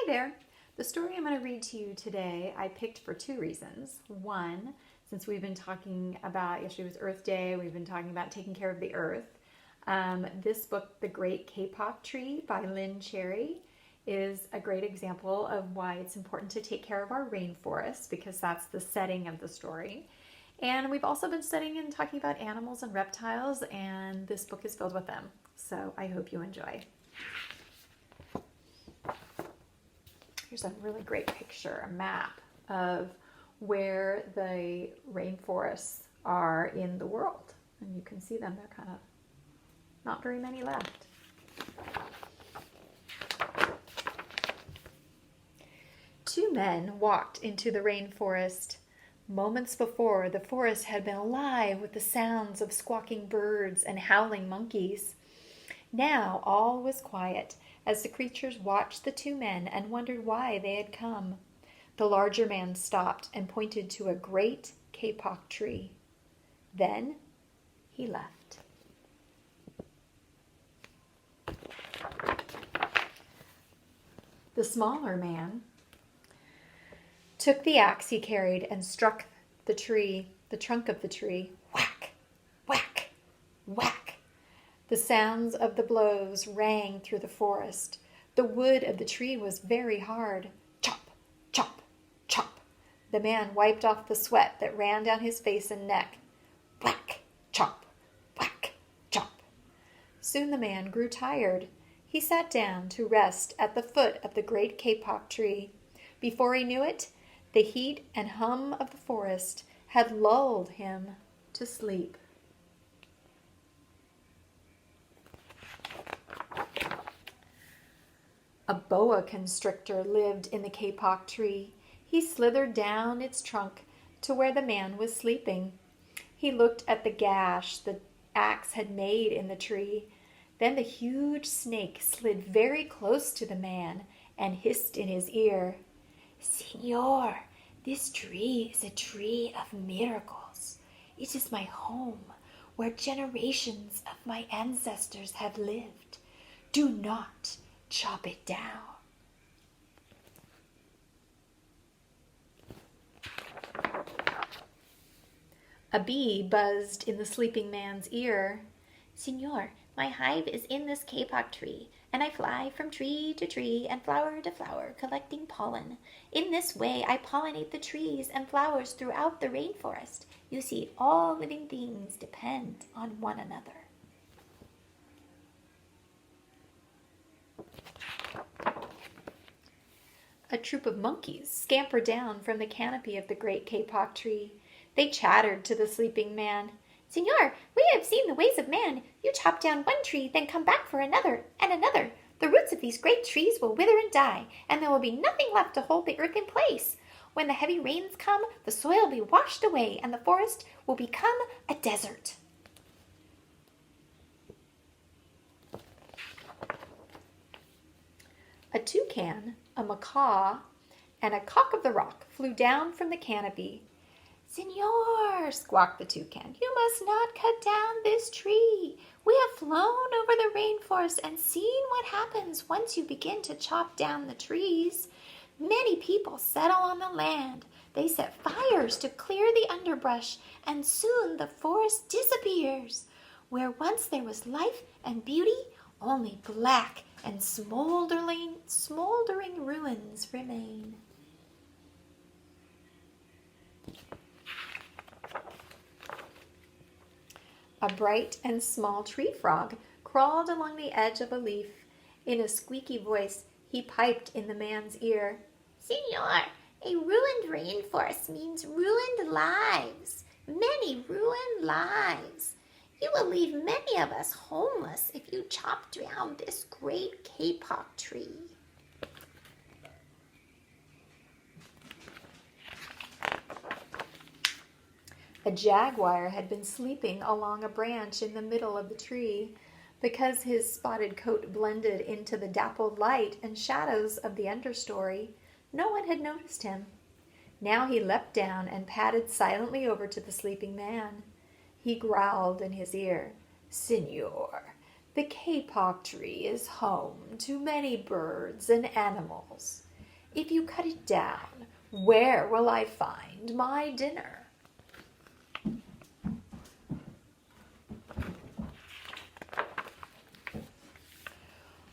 there. The story I'm going to read to you today, I picked for two reasons. One, since we've been talking about, yesterday was Earth Day, we've been talking about taking care of the earth. This book, The Great Kapok Tree by Lynn Cherry, is a great example of why it's important to take care of our rainforests, because that's the setting of the story. And we've also been studying and talking about animals and reptiles, and this book is filled with them. So I hope you enjoy. Here's a really great picture, a map of where the rainforests are in the world. And you can see them, they're kind of not very many left. Two men walked into the rainforest. Moments before, the forest had been alive with the sounds of squawking birds and howling monkeys. Now all was quiet as the creatures watched the two men and wondered why they had come. The larger man stopped and pointed to a great kapok tree. Then he left. The smaller man took the axe he carried and struck the trunk of the tree. Whack, whack, whack. The sounds of the blows rang through the forest. The wood of the tree was very hard. Chop, chop, chop. The man wiped off the sweat that ran down his face and neck. Whack, chop, whack, chop. Soon the man grew tired. He sat down to rest at the foot of the great kapok tree. Before he knew it, the heat and hum of the forest had lulled him to sleep. A boa constrictor lived in the kapok tree. He slithered down its trunk to where the man was sleeping. He looked at the gash the axe had made in the tree. Then the huge snake slid very close to the man and hissed in his ear, "Señor, this tree is a tree of miracles. It is my home, where generations of my ancestors have lived. Do not chop it down." A bee buzzed in the sleeping man's ear. "Señor, my hive is in this kapok tree, and I fly from tree to tree and flower to flower, collecting pollen. In this way, I pollinate the trees and flowers throughout the rainforest. You see, all living things depend on one another." A troop of monkeys scampered down from the canopy of the great kapok tree. They chattered to the sleeping man. "Señor, we have seen the ways of man. You chop down one tree, then come back for another and another. The roots of these great trees will wither and die, and there will be nothing left to hold the earth in place. When the heavy rains come, the soil will be washed away, and the forest will become a desert." A toucan, a macaw, and a cock of the rock flew down from the canopy. "Señor," squawked the toucan, "you must not cut down this tree. We have flown over the rainforest and seen what happens once you begin to chop down the trees. Many people settle on the land. They set fires to clear the underbrush, and soon the forest disappears. Where once there was life and beauty, only black and smoldering ruins remain." A bright and small tree frog crawled along the edge of a leaf. In a squeaky voice, he piped in the man's ear, "Señor, a ruined rainforest means ruined lives. Many ruined lives. You will leave many of us homeless if you chop down this great kapok tree." A jaguar had been sleeping along a branch in the middle of the tree. Because his spotted coat blended into the dappled light and shadows of the understory, no one had noticed him. Now he leapt down and padded silently over to the sleeping man. He growled in his ear, "Señor, the kapok tree is home to many birds and animals. If you cut it down, where will I find my dinner?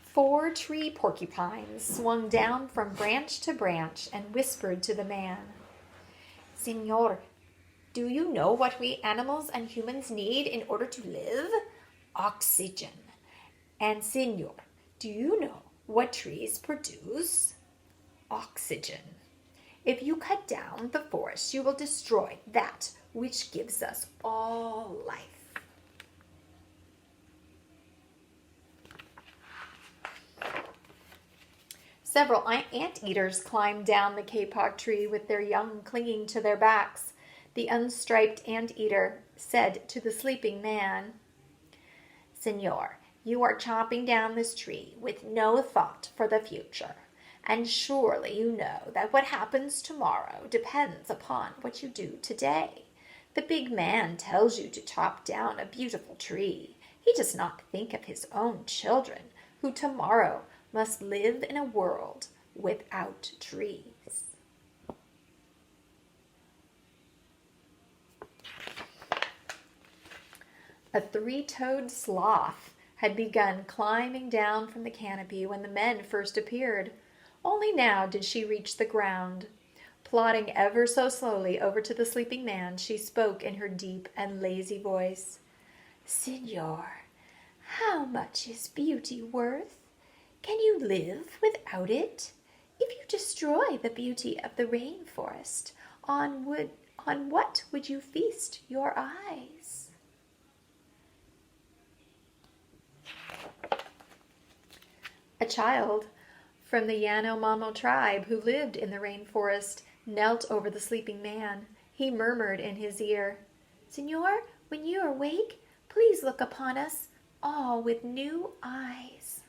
Four tree porcupines swung down from branch to branch and whispered to the man, Senor, do you know what we animals and humans need in order to live? Oxygen. And Senor, do you know what trees produce? Oxygen. If you cut down the forest, you will destroy that which gives us all life. Several anteaters climbed down the kapok tree with their young clinging to their backs. The unstriped anteater said to the sleeping man, Senor, you are chopping down this tree with no thought for the future. And surely you know that what happens tomorrow depends upon what you do today. The big man tells you to chop down a beautiful tree. He does not think of his own children, who tomorrow must live in a world without trees. A three-toed sloth had begun climbing down from the canopy when the men first appeared. Only now did she reach the ground. Plodding ever so slowly over to the sleeping man, she spoke in her deep and lazy voice. Senor, how much is beauty worth? Can you live without it? If you destroy the beauty of the rainforest, on what would you feast your eyes? A child from the Yanomamo tribe who lived in the rainforest knelt over the sleeping man. He murmured in his ear, Senor, when you are awake, please look upon us all with new eyes.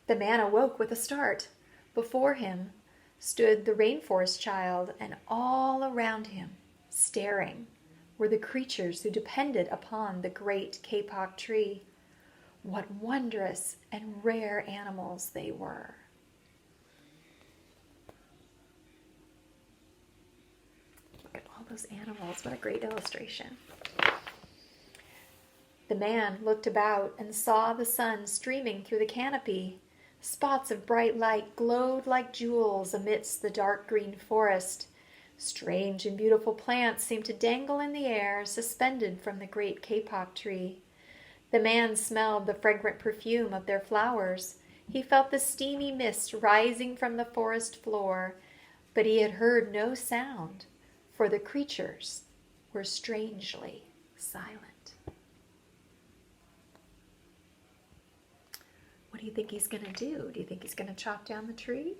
The man awoke with a start. Before him stood the rainforest child, and all around him, staring, were the creatures who depended upon the great kapok tree. What wondrous and rare animals they were. Look at all those animals. What a great illustration. The man looked about and saw the sun streaming through the canopy. Spots of bright light glowed like jewels amidst the dark green forest. Strange and beautiful plants seemed to dangle in the air, suspended from the great kapok tree. The man smelled the fragrant perfume of their flowers. He felt the steamy mist rising from the forest floor, but he had heard no sound, for the creatures were strangely silent. What do you think he's going to do? Do you think he's going to chop down the tree?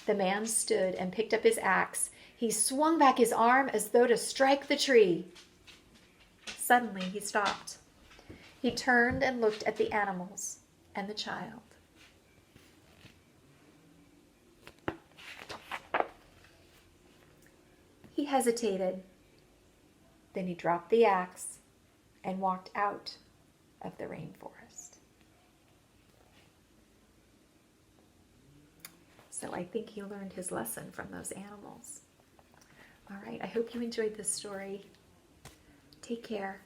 The man stood and picked up his axe. He swung back his arm as though to strike the tree. Suddenly he stopped. He turned and looked at the animals and the child. He hesitated. Then he dropped the axe and walked out of the rainforest. So I think he learned his lesson from those animals. All right, I hope you enjoyed this story. Take care.